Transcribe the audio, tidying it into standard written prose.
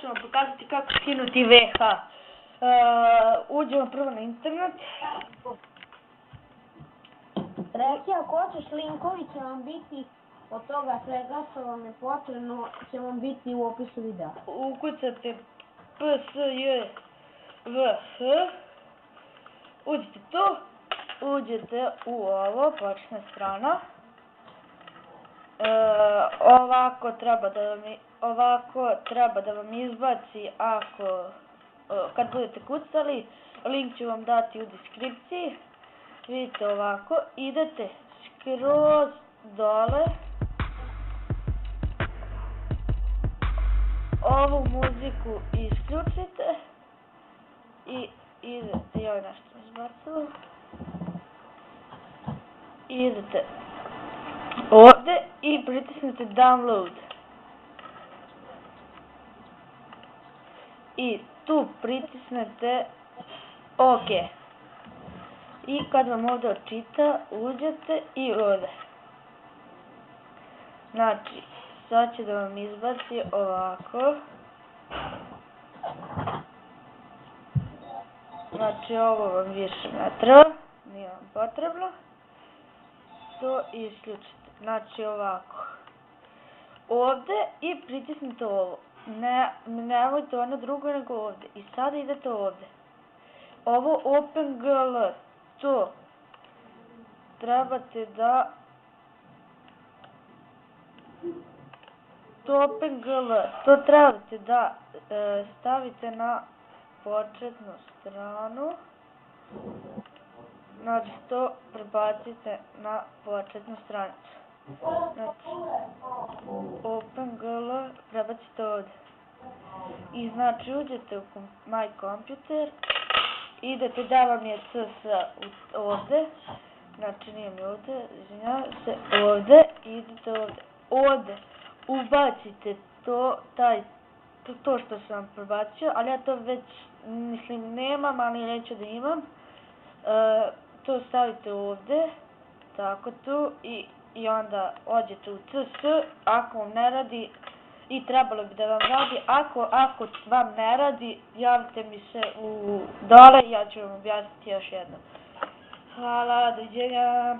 ću vam pokazati kako skinuti VH. Uđemo prvo na internet. Reci, ako hoćeš, linkovi će vam biti od toga svega što vam je potrebno, će vam biti u opisu videa. Ukucate PSJVH, uđete tu, uđete u ovo, počne strana. Ovako treba da vam izbaci kad budete kucali, link ću vam dati u deskripciji. Vidite ovako, idete skroz dole, ovu muziku isključite i idete, joj nešto izbacilo, idete ovdje i pritisnete download i tu pritisnete OK i kad vam ovdje očita uđete i ovdje, znači sad će da vam izbaci ovako, znači ovo vam više ne treba, nije vam potrebno, to isključite, znači ovako, ovdje i pritisnite ovo, nemojte ono drugo nego ovdje i sada idete ovdje, ovo OpenGL, to trebate da stavite na početnu stranu, znači to prebacite na početnu stranicu, znači OpenGL prebacite ovdje i znači uđete u My Computer, idete da vam je CS ovdje, znači nije mi ovdje, izvinjavam se, ovdje, idete ovdje, ubacite to što sam vam prebacio, ali ja to već, mislim, nemam, ali neću da imam, to stavite ovdje, tako tu, i onda ođete u CS, ako vam ne radi, i trebalo bi da vam radi, ako vam ne radi, javite mi se dole i ja ću vam objasniti još jednom. Hvala, doviđenja.